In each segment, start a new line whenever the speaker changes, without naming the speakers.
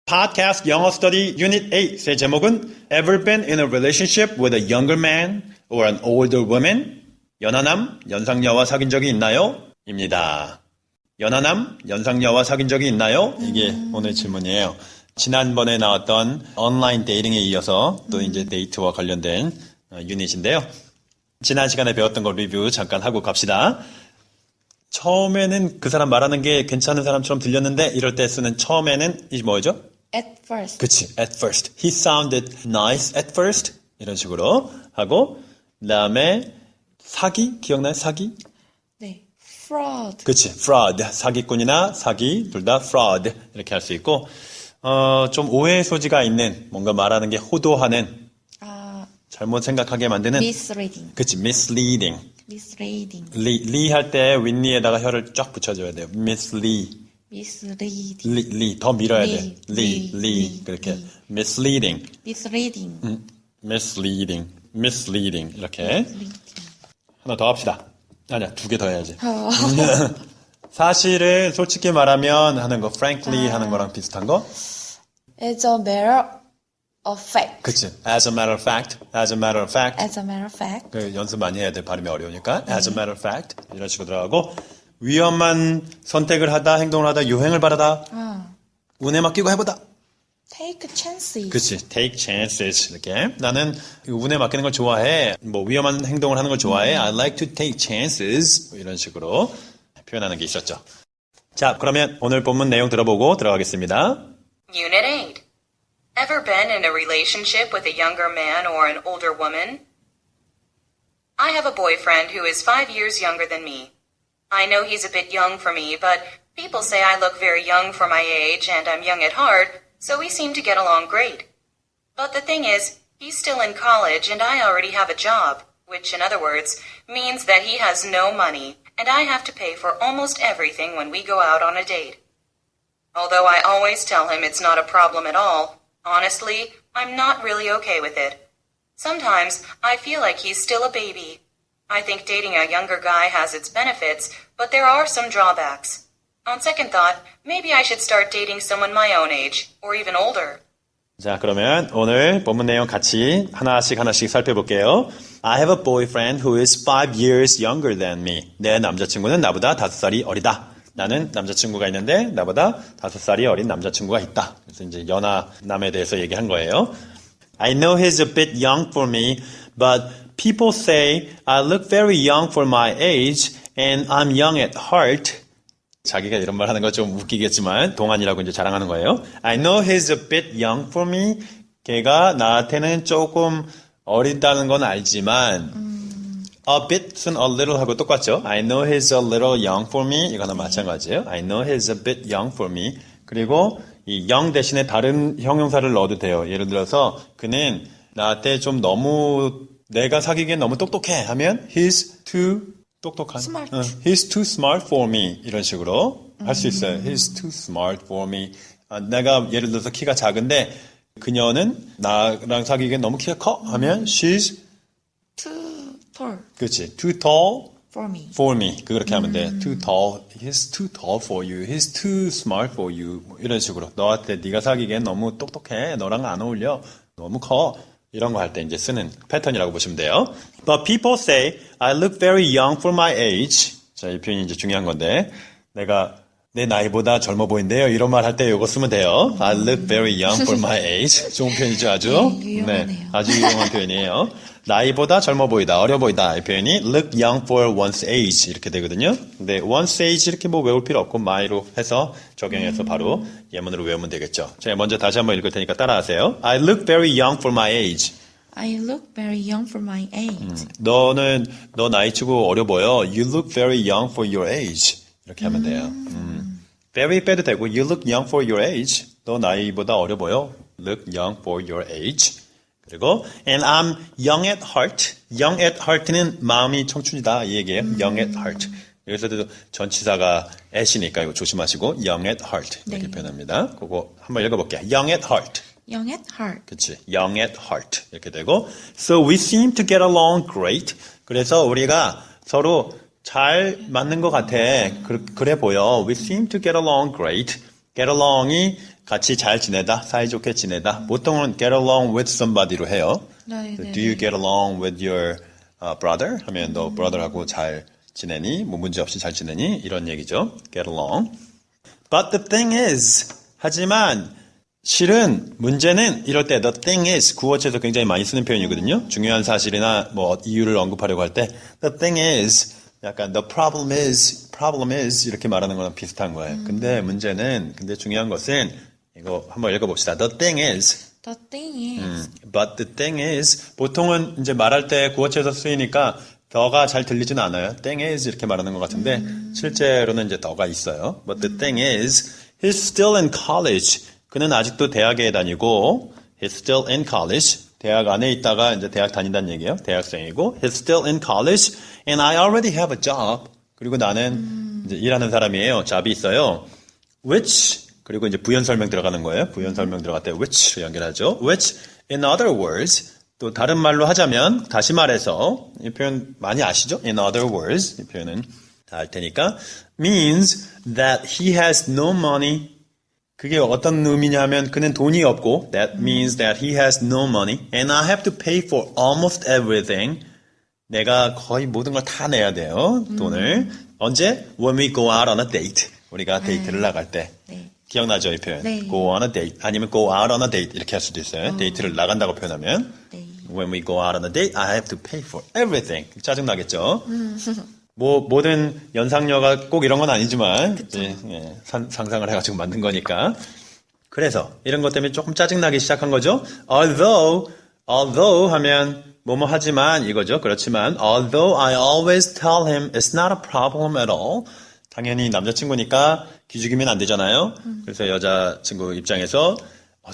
Podcast 영어 스터디 유닛 8의 제목은 Ever been in a relationship with a younger man or an older woman? 연하남, 연상녀와 사귄 적이 있나요? 입니다. 연하남, 연상녀와 사귄 적이 있나요? 이게 오늘 질문이에요. 지난번에 나왔던 온라인 데이팅에 이어서 또 이제 데이트와 관련된 유닛인데요. 지난 시간에 배웠던 거 리뷰 잠깐 하고 갑시다. 처음에는 그 사람 말하는 게 괜찮은 사람처럼 들렸는데 이럴 때 쓰는 처음에는 이 뭐죠?
At first.
그치, at first. He sounded nice at first. 이런 식으로 하고 그 다음에 사기? 기억나요? 사기?
네. Fraud.
그치, fraud. 사기꾼이나 사기 둘 다 fraud 이렇게 할 수 있고 좀 오해 소지가 있는 뭔가 말하는 게 호도하는 잘못 생각하게 만드는
Misleading.
그치, misleading.
Misleading.
리 할 때 윗니에다가 혀를 쫙 붙여줘야 돼요. mislead.
Misleading.
리 더 밀어야 돼.
리.
리 그렇게 misleading.
Misleading.
misleading 이렇게 하나 더 합시다. 아니야, 두 개 더 해야지. 사실은 솔직히 말하면 하는 거 frankly 하는 거랑 비슷한 거?
As a matter of fact.
그치. as a matter of fact. as a matter of fact.
As a matter of fact.
그 연습 많이 해야 돼. 발음이 어려우니까. as a matter of fact. 이런 식으로 들어가고 위험한 선택을 하다, 행동을 하다, 유행을 바라다. 운에 맡기고 해보다.
Take chances.
그치. take chances. 이렇게. 나는 운에 맡기는 걸 좋아해. 뭐 위험한 행동을 하는 걸 좋아해. I like to take chances. 이런 식으로 표현하는 게 있었죠. 자, 그러면 오늘 본문 내용 들어보고 들어가겠습니다.
Unit 8. Ever been in a relationship with a younger man or an older woman? I have a boyfriend who is 5 years younger than me. I know he's a bit young for me, but people say I look very young for my age and I'm young at heart, so we seem to get along great. But the thing is, he's still in college and I already have a job, which in other words means that he has no money and I have to pay for almost everything when we go out on a date. Although I always tell him it's not a problem at all, honestly, I'm not really okay with it. Sometimes I feel like he's still a baby. I think dating a younger guy has its benefits, but there are some drawbacks. On second thought, maybe I should start dating someone my own age, or even older.
자, 그러면 오늘 본문 내용 같이 하나씩 살펴볼게요. I have a boyfriend who is 5 years younger than me. 내 남자친구는 나보다 5살이 어리다. 나는 남자친구가 있는데 나보다 5살이 어린 남자친구가 있다. 그래서 이제 연하남에 대해서 얘기한 거예요. I know he's a bit young for me, but people say I look very young for my age and I'm young at heart. 자기가 이런 말 하는 거 좀 웃기겠지만 동안이라고 이제 자랑하는 거예요. I know he's a bit young for me. 걔가 나한테는 조금 어리다는 건 알지만 a bit은 a little 하고 똑같죠. I know he's a little young for me. 이거나 마찬가지예요. I know he's a bit young for me. 그리고 이 young 대신에 다른 형용사를 넣어도 돼요. 예를 들어서 그는 나한테 좀 너무 내가 사귀기엔 너무 똑똑해 하면 he's too 똑똑한.
Smart.
He's too smart for me. 이런 식으로 할 수 있어요. He's too smart for me. 내가 예를 들어서 키가 작은데 그녀는 나랑 사귀기엔 너무 키가 커 하면 she's
Too tall.
그렇지. Too tall
For me.
for me. 그렇게 하면 돼. Too tall. He's too tall for you. He's too smart for you. 이런 식으로. 너한테 네가 사귀기엔 너무 똑똑해. 너랑 안 어울려. 너무 커. 이런 거 할 때 이제 쓰는 패턴이라고 보시면 돼요. But people say I look very young for my age. 자, 이 표현이 이제 중요한 건데 내가 내 나이보다 젊어 보인대요. 이런 말 할 때 이거 쓰면 돼요. I look very young for my age. 좋은 표현이죠, 아주.
유용하네요.
아주 유용한 표현이에요. 나이보다 젊어 보이다, 어려 보이다. 이 표현이 look young for one's age 이렇게 되거든요. 근데 one's age 이렇게 뭐 외울 필요 없고 my로 해서 적용해서 바로 예문으로 외우면 되겠죠. 제가 먼저 다시 한번 읽을 테니까 따라하세요. I look very young for my age.
I look very young for my age.
너는 너 나이치고 어려 보여. You look very young for your age. 이렇게 하면 돼요. very 빼도 되고 you look young for your age. 너 나이보다 어려 보여. Look young for your age. 그리고 and I'm young at heart. young at heart는 마음이 청춘이다 이 얘기예요. young at heart. 여기서도 전치사가 at이니까 이거 조심하시고 young at heart 이렇게 표현합니다. 그거 한번 읽어볼게요. young at heart.
Young at heart.
그치. young at heart 이렇게 되고 so we seem to get along great. 그래서 우리가 서로 잘 맞는 것 같아. 그래 보여. We seem to get along great. get along이 같이 잘 지내다, 사이좋게 지내다. 보통은 get along with somebody로 해요.
네,
So,
네,
do you
네.
get along with your brother? 하면 너 brother하고 잘 지내니? 뭐 문제 없이 잘 지내니? 이런 얘기죠. get along. But the thing is, 하지만 실은 문제는 이럴 때 the thing is 구어체에서 굉장히 많이 쓰는 표현이거든요. 중요한 사실이나 뭐 이유를 언급하려고 할 때 the thing is 약간 the problem is 이렇게 말하는 거랑 비슷한 거예요. 근데 중요한 것은 이거 한번 읽어봅시다. The thing is
The thing is,
but the thing is 보통은 이제 말할 때 구어체에서 쓰이니까 더가 잘 들리진 않아요. thing is 이렇게 말하는 것 같은데 실제로는 이제 더가 있어요. But the thing is he's still in college. 그는 아직도 대학에 다니고 he's still in college. 대학 안에 있다가 이제 대학 다닌다는 얘기예요. 대학생이고 he's still in college and I already have a job. 그리고 나는 이제 일하는 사람이에요. job이 있어요. which 그리고 이제 부연 설명 들어가는 거예요. 부연 설명 들어갈 때 which로 연결하죠. which in other words 또 다른 말로 하자면 다시 말해서 이 표현 많이 아시죠? in other words 이 표현은 다 알 테니까 means that he has no money. 그게 어떤 의미냐 하면 그는 돈이 없고 that means that he has no money and I have to pay for almost everything. 내가 거의 모든 걸 다 내야 돼요. 돈을. 언제? When we go out on a date. 우리가 데이트를 나갈 때.
네.
기억나죠, 이 표현?
네.
Go on a date. 아니면 go out on a date. 이렇게 할 수도 있어요. 데이트를 나간다고 표현하면.
네.
When we go out on a date, I have to pay for everything. 짜증나겠죠? 뭐, 모든 연상녀가 꼭 이런 건 아니지만, 이제, 예, 상상을 해가지고 만든 거니까. 그래서, 이런 것 때문에 조금 짜증나기 시작한 거죠. Although 하면, 뭐뭐 하지만 이거죠. 그렇지만, although I always tell him it's not a problem at all. 당연히 남자친구니까 기죽이면 안 되잖아요. 그래서 여자친구 입장에서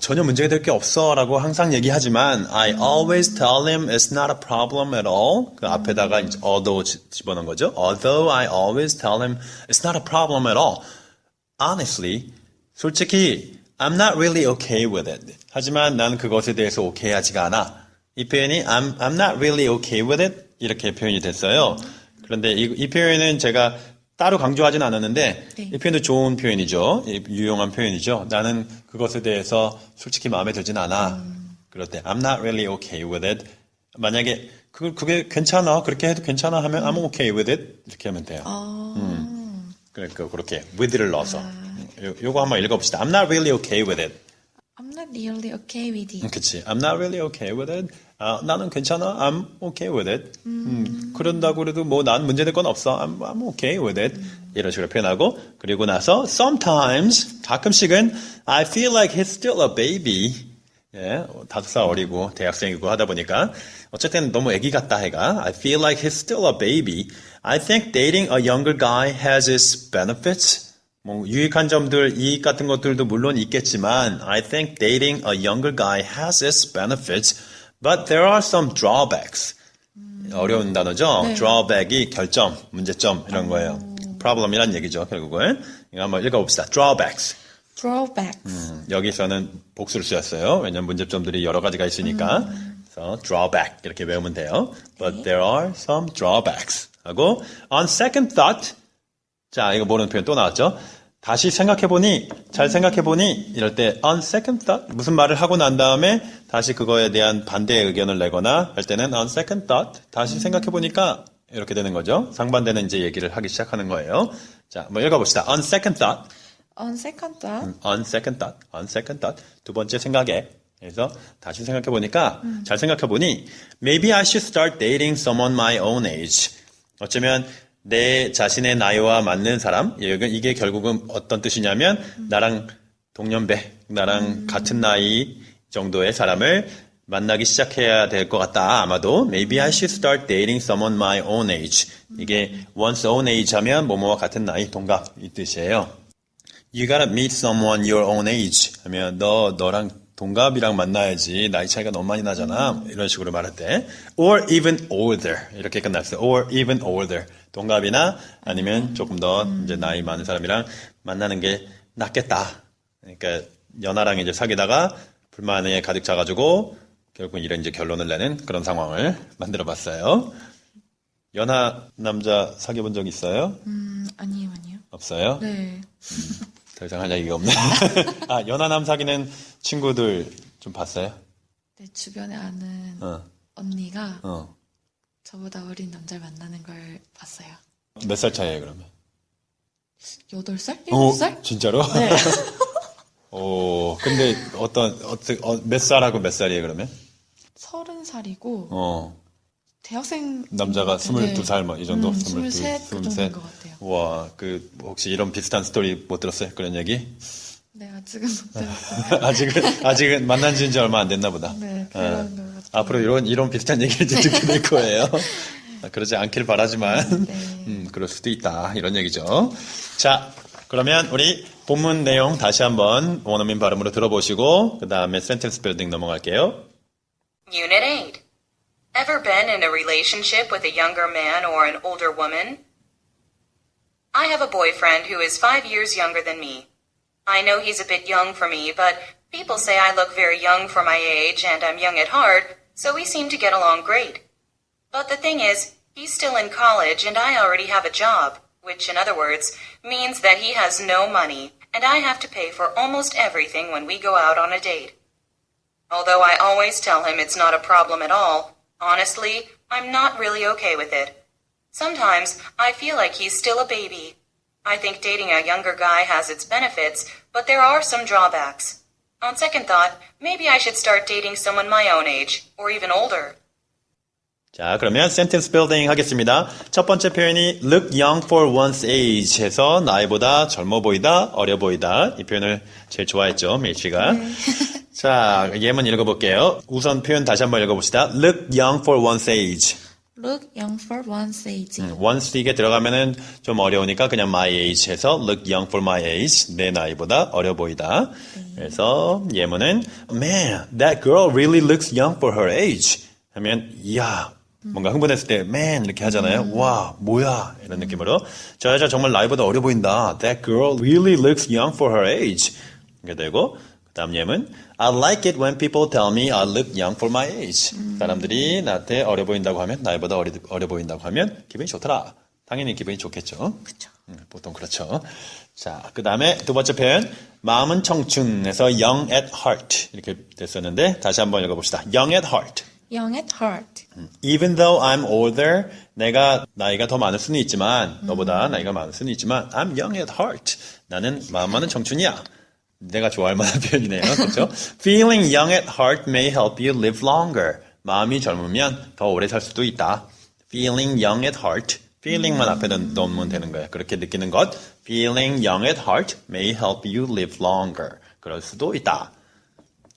전혀 문제가 될 게 없어 라고 항상 얘기하지만 I always tell him it's not a problem at all. 그 앞에다가 이제 although 집어넣은 거죠. Although I always tell him it's not a problem at all. Honestly, 솔직히 I'm not really okay with it. 하지만 난 그것에 대해서 오케이하지가 않아. 이 표현이 I'm not really okay with it 이렇게 표현이 됐어요. 그런데 이 표현은 제가 따로 강조하진 않았는데
네.
이 표현도 좋은 표현이죠. 유용한 표현이죠. 나는 그것에 대해서 솔직히 마음에 들진 않아. 그럴 때 I'm not really okay with it. 만약에 그게 괜찮아. 그렇게 해도 괜찮아 하면 I'm okay with it. 이렇게 하면 돼요. 그러니까 그렇게 with를 넣어서. 요거 한번 읽어봅시다. I'm not really okay with it.
I'm not really okay with it.
그치. I'm not really okay with it. 나는 괜찮아. I'm okay with it. 그런다고 그래도 뭐 난 문제될 건 없어. I'm okay with it. 이런 식으로 표현하고 그리고 나서 sometimes 가끔씩은 I feel like he's still a baby. 예, 5살 어리고 대학생이고 하다 보니까 어쨌든 너무 애기 같다 해가 I feel like he's still a baby. I think dating a younger guy has its benefits. 뭐 유익한 점들, 이익 같은 것들도 물론 있겠지만 I think dating a younger guy has its benefits, but there are some drawbacks. 어려운 단어죠?
네.
drawback이 결점, 문제점 이런 거예요. problem이란 얘기죠, 결국은. 이거 한번 읽어봅시다. drawbacks.
Drawbacks.
여기서는 복수를 쓰였어요. 왜냐면 문제점들이 여러 가지가 있으니까. 그래서 drawback 이렇게 외우면 돼요. But there are some drawbacks. 하고 on second thought 자, 이거 모르는 표현 또 나왔죠? 다시 생각해보니, 잘 생각해보니, 이럴 때, on second thought, 무슨 말을 하고 난 다음에, 다시 그거에 대한 반대의 의견을 내거나, 할 때는 on second thought, 다시 생각해보니까, 이렇게 되는 거죠. 상반되는 이제 얘기를 하기 시작하는 거예요. 자, 한번 읽어봅시다. on second thought,
On second thought,
on second thought, on second thought. 두 번째 생각에. 그래서, 다시 생각해보니까, 잘 생각해보니, maybe I should start dating someone my own age. 어쩌면, 내 자신의 나이와 맞는 사람, 이게 결국은 어떤 뜻이냐면, 나랑 동년배, 나랑 같은 나이 정도의 사람을 만나기 시작해야 될 것 같다. 아마도, maybe I should start dating someone my own age. 이게 one's own age 하면 뭐뭐와 같은 나이, 동갑, 이 뜻이에요. You gotta meet someone your own age. 하면 너랑 동갑이랑 만나야지. 나이 차이가 너무 많이 나잖아. 이런 식으로 말할 때. Or even older. 이렇게 끝났어요. Or even older. 동갑이나 아니면 조금 더 이제 나이 많은 사람이랑 만나는 게 낫겠다. 그러니까 연하랑 이제 사귀다가 불만에 가득 차가지고 결국 이런 이제 결론을 내는 그런 상황을 만들어 봤어요. 연하 남자 사귀어본 적 있어요?
아니에요.
없어요?
네.
더 이상 할 얘기가 없네. 아, 연하남 사귀는 친구들 좀 봤어요?
내 주변에 아는
어.
언니가
어.
저보다 어린 남자를 만나는 걸 봤어요.
몇 살 차이에요, 그러면?
8살?
오,
7살?
진짜로?
네.
오, 근데 몇 살하고 몇 살이에요, 그러면?
30살이고
어.
대학생
남자가 22살 뭐 이 정도?
23 그 정도인 것 같아요.
와, 혹시 이런 비슷한 스토리 못 들었어요? 그런 얘기?
네, 아직은 못 들었어요.
아직은 만난 지 이제 얼마 안 됐나 보다.
네, 그런 것 같아요.
앞으로 이런 비슷한 얘기를 이제 듣게 될 거예요. 그러지 않길 바라지만,
네.
그럴 수도 있다. 이런 얘기죠. 자, 그러면 우리 본문 내용 다시 한번 원어민 발음으로 들어보시고, 그 다음에 센텐스 빌딩 넘어갈게요.
Unit 8. Ever been in a relationship with a younger man or an older woman? I have a boyfriend who is 5 years younger than me. I know he's a bit young for me, but people say I look very young for my age and I'm young at heart, so we seem to get along great. But the thing is, he's still in college and I already have a job, which in other words means that he has no money and I have to pay for almost everything when we go out on a date. Although I always tell him it's not a problem at all, honestly, I'm not really okay with it. Sometimes I feel like he's still a baby. I think dating a younger guy has its benefits, but there are some drawbacks. On second thought, maybe I should start dating someone my own age, or even older.
자, 그러면 센텐스 빌딩 하겠습니다. 첫 번째 표현이 look young for one's age 해서 나이보다 젊어 보이다, 어려 보이다. 이 표현을 제일 좋아했죠, 메이씨가. 자, 예문 읽어볼게요. 우선 표현 다시 한번 읽어봅시다. look young for one's age.
Look young for one's age.
once 이게 들어가면은 좀 어려우니까 그냥 my age 해서 look young for my age. 내 나이보다 어려 보이다. 그래서 예문은 man, that girl really looks young for her age. 하면 이야, 뭔가 흥분했을 때 man 이렇게 하잖아요. 와, 뭐야 이런 느낌으로 저 여자 정말 나이보다 어려 보인다. That girl really looks young for her age. 이렇게 되고 그다음 예문 I like it when people tell me I look young for my age. 사람들이 나한테 어려 보인다고 하면 나이보다 어려 보인다고 하면 기분이 좋더라. 당연히 기분이 좋겠죠.
그쵸.
보통 그렇죠. 자, 그 다음에 두 번째 표현 마음은 청춘에서 young at heart 이렇게 됐었는데 다시 한번 읽어봅시다. young at heart.
Young at heart.
Even though I'm older, 내가 나이가 더 많을 수는 있지만, 너보다 나이가 많을 수는 있지만, I'm young at heart. 나는 마음만은 청춘이야. 내가 좋아할 만한 표현이네요. 그렇죠? Feeling young at heart may help you live longer. 마음이 젊으면 더 오래 살 수도 있다. Feeling young at heart. feeling만 앞에 넣으면 되는 거예요. 그렇게 느끼는 것. Feeling young at heart may help you live longer. 그럴 수도 있다.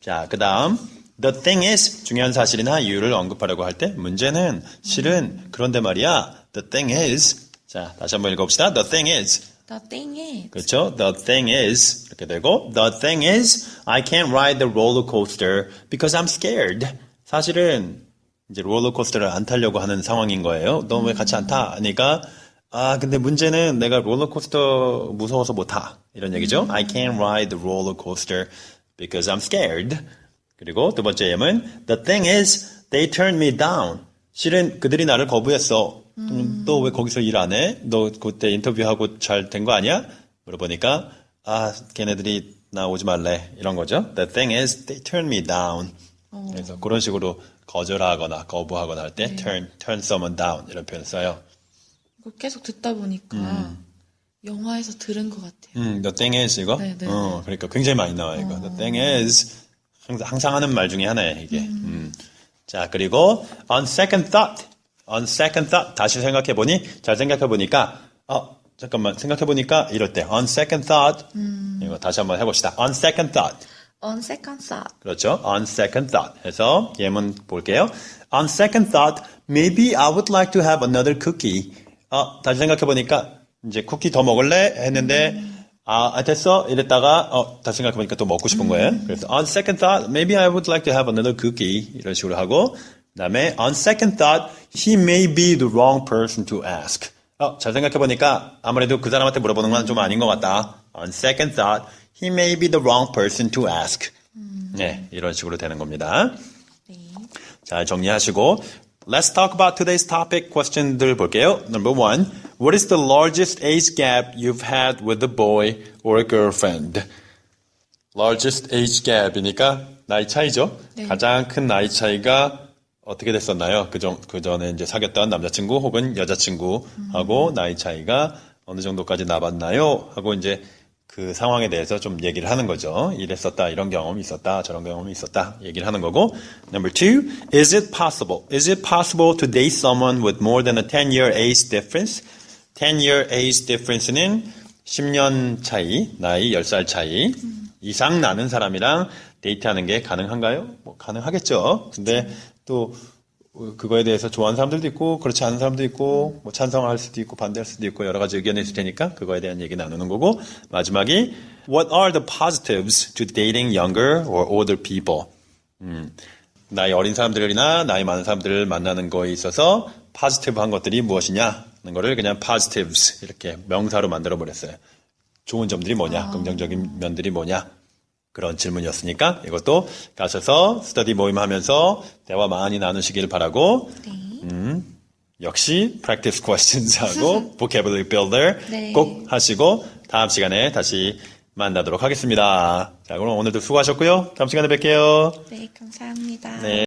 자, 그 다음. The thing is, 중요한 사실이나 이유를 언급하려고 할 때 문제는 실은 그런데 말이야. The thing is. 자, 다시 한번 읽어봅시다. The thing is.
The thing is.
그렇죠? The thing is. 이렇게 되고 The thing is, I can't ride the roller coaster because I'm scared. 사실은 이제 롤러코스터를 안 타려고 하는 상황인 거예요. 너 왜 같이 안 타? 하니까 근데 문제는 내가 롤러코스터 무서워서 못 타. 이런 얘기죠. I can't ride the roller coaster because I'm scared. 그리고 두 번째 예문 The thing is, they turned me down. 실은 그들이 나를 거부했어. 너 왜 거기서 일 안 해? 너 그때 인터뷰하고 잘 된 거 아니야? 물어보니까 걔네들이 나 오지 말래. 이런 거죠. The thing is, they turned me down. 그래서 그런 식으로 거절하거나 거부하거나 할 때 turn someone down 이런 표현을 써요.
이거 계속 듣다 보니까 영화에서 들은 것 같아요.
The thing is 이거?
네.
그러니까 굉장히 많이 나와요. 이거. The thing is 항상 하는 말 중에 하나예요. 이게. 자, 그리고 on second thought 다시 생각해보니 잘 생각해보니까 잠깐만 생각해보니까 이럴 때 on second thought 이거 다시 한번 해봅시다. on second thought
On second thought.
그렇죠. on second thought 해서 예문 볼게요. on second thought maybe I would like to have another cookie. 다시 생각해보니까 이제 쿠키 더 먹을래? 했는데 됐어? 이랬다가 다시 생각해보니까 또 먹고 싶은 거예요. 그래서 on second thought maybe I would like to have another cookie 이런 식으로 하고 그 다음에 on second thought he may be the wrong person to ask. 잘 생각해보니까 아무래도 그 사람한테 물어보는 건 좀 아닌 것 같다. On second thought, he may be the wrong person to ask. 네, 이런 식으로 되는 겁니다.
네.
잘 정리하시고 Let's talk about today's topic. question들 볼게요. Number 1. What is the largest age gap you've had with a boy or a girlfriend? largest age gap이니까 나이 차이죠.
네.
가장 큰 나이 차이가 어떻게 됐었나요? 그 전에 이제 사귀었던 남자친구 혹은 여자친구하고 나이 차이가 어느 정도까지 나봤나요? 하고 이제 그 상황에 대해서 좀 얘기를 하는 거죠. 이랬었다, 이런 경험이 있었다, 저런 경험이 있었다, 얘기를 하는 거고. Number 2, is it possible to date someone with more than a 10-year age difference? 10-year age difference는 10년 차이, 나이 10살 차이 이상 나는 사람이랑 데이트하는 게 가능한가요? 뭐 가능하겠죠. 근데 또 그거에 대해서 좋아하는 사람들도 있고 그렇지 않은 사람도 있고 뭐 찬성할 수도 있고 반대할 수도 있고 여러 가지 의견이 있을 테니까 그거에 대한 얘기 나누는 거고. 마지막이 What are the positives to dating younger or older people? 나이 어린 사람들이나 나이 많은 사람들을 만나는 거에 있어서 positive한 것들이 무엇이냐 하는 거를 그냥 positives 이렇게 명사로 만들어 버렸어요. 좋은 점들이 뭐냐, 긍정적인 면들이 뭐냐, 그런 질문이었으니까 이것도 가셔서 스터디 모임 하면서 대화 많이 나누시길 바라고.
네.
역시 practice questions 하고 vocabulary builder
네.
꼭 하시고 다음 시간에 다시 만나도록 하겠습니다. 자, 그럼 오늘도 수고하셨고요. 다음 시간에 뵐게요.
네, 감사합니다.
네.